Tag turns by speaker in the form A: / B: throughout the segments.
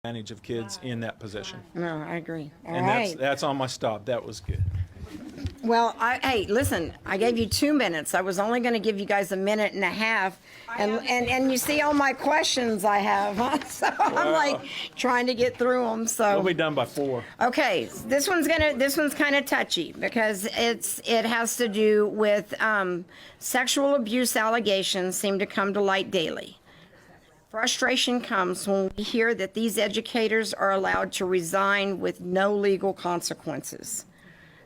A: advantage of kids in that position.
B: No, I agree. All
A: And
B: right.
A: that's on my stop. That was good.
B: Well, hey, listen, I gave you 2 minutes. I was only going to give you guys a minute and a half. And you see all my questions I have, huh? So I'm like trying to get through them. So
A: We'll be done by 4.
B: okay, this one's kind of touchy because it has to do with sexual abuse allegations seem to come to light daily. Frustration comes when we hear that these educators are allowed to resign with no legal consequences.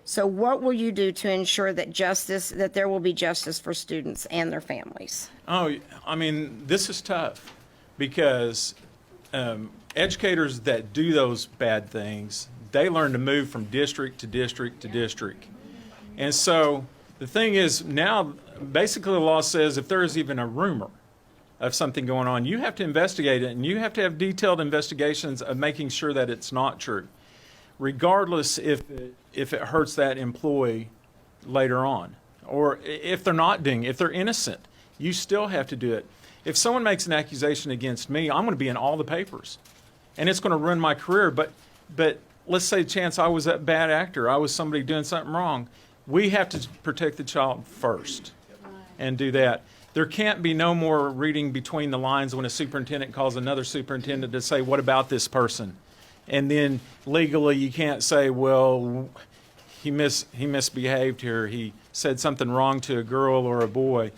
B: So what will you do to ensure that there will be justice for students and their families?
A: Oh, I mean, this is tough because educators that do those bad things, they learn to move from district to district to district. And so the thing is now, basically the law says if there is even a rumor of something going on, you have to investigate it, and you have to have detailed investigations of making sure that it's not true, regardless if it hurts that employee later on, or if they're not doing it, if they're innocent, you still have to do it. If someone makes an accusation against me, I'm going to be in all the papers, and it's going to ruin my career. But let's say chance I was a bad actor, I was somebody doing something wrong. We have to protect the child first and do that. There can't be no more reading between the lines when a superintendent calls another superintendent to say, what about this person? And then legally you can't say, well, he misbehaved here. He said something wrong to a girl or a boy.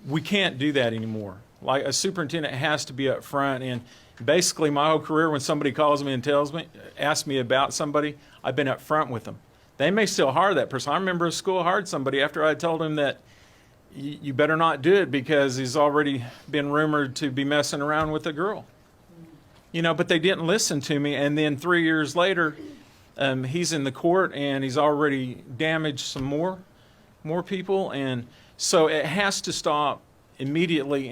A: We can't do that anymore. Like, a superintendent has to be up front. And basically my whole career, when somebody calls me and asks me about somebody, I've been up front with them. They may still hire that person. I remember a school hired somebody after I told him that you better not do it because he's already been rumored to be messing around with a girl. You know, but they didn't listen to me. And then 3 years later, he's in the court and he's already damaged some more people. And so it has to stop immediately.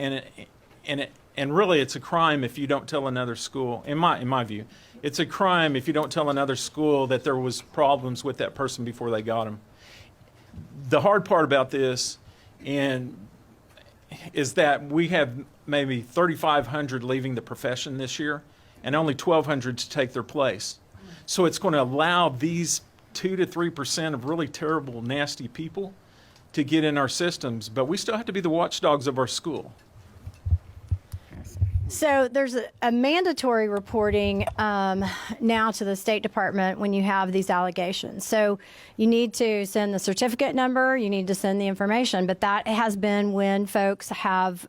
A: And really, it's a crime if you don't tell another school. In my view, it's a crime if you don't tell another school that there was problems with that person before they got him. The hard part about this is that we have maybe 3,500 leaving the profession this year, and only 1,200 to take their place. So it's going to allow these 2 to 3% of really terrible, nasty people to get in our systems, but we still have to be the watchdogs of our school.
C: So there's a mandatory reporting now to the State Department when you have these allegations. So you need to send the certificate number, you need to send the information, but that has been when folks have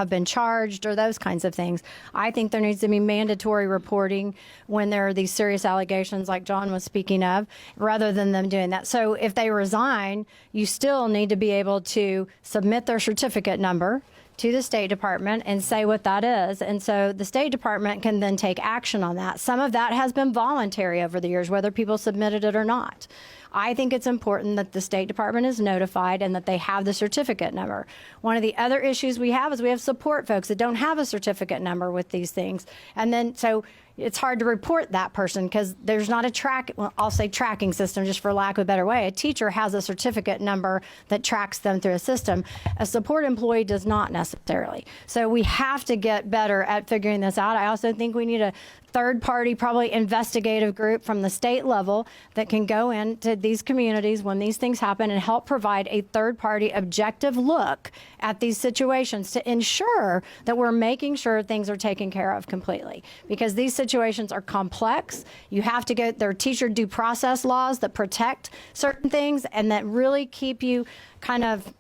C: been charged or those kinds of things. I think there needs to be mandatory reporting when there are these serious allegations like John was speaking of, rather than them doing that. So if they resign, you still need to be able to submit their certificate number to the State Department and say what that is. And so the State Department can then take action on that. Some of that has been voluntary over the years, whether people submitted it or not. I think it's important that the State Department is notified and that they have the certificate number. One of the other issues we have is we have support folks that don't have a certificate number with these things. And then so it's hard to report that person because there's not a tracking system, just for lack of a better way. A teacher has a certificate number that tracks them through a system. A support employee does not necessarily. So we have to get better at figuring this out. I also think we need a third-party, probably investigative group from the state level that can go into these communities when these things happen and help provide a third-party objective look at these situations to ensure that we're making sure things are taken care of completely. Because these situations are complex. You have to get their teacher due process laws that protect certain things and that really keep you kind of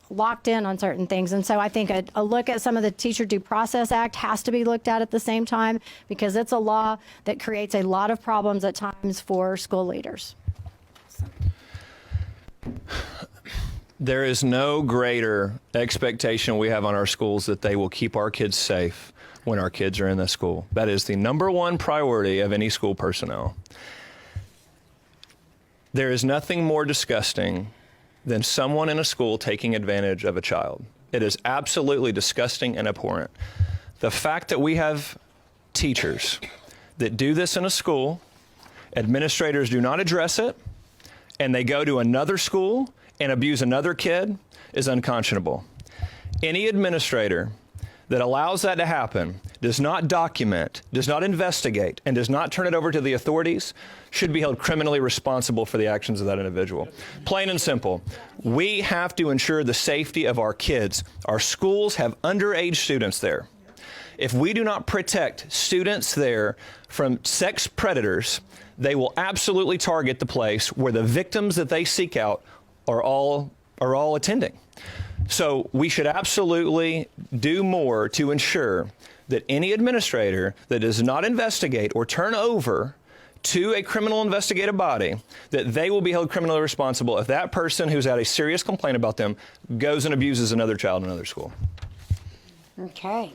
C: locked in on certain things. And so I think a look at some of the Teacher Due Process Act has to be looked at the same time, because it's a law that creates a lot of problems at times for school leaders.
D: There is no greater expectation we have on our schools that they will keep our kids safe when our kids are in the school. That is the number one priority of any school personnel. There is nothing more disgusting than someone in a school taking advantage of a child. It is absolutely disgusting and abhorrent. The fact that we have teachers that do this in a school, administrators do not address it, and they go to another school and abuse another kid is unconscionable. Any administrator that allows that to happen, does not document, does not investigate, and does not turn it over to the authorities should be held criminally responsible for the actions of that individual. Plain and simple. We have to ensure the safety of our kids. Our schools have underage students there. If we do not protect students there from sex predators, they will absolutely target the place where the victims that they seek out are all attending. So we should absolutely do more to ensure that any administrator that does not investigate or turn over to a criminal investigative body, that they will be held criminally responsible if that person who's had a serious complaint about them goes and abuses another child in another school.
B: Okay.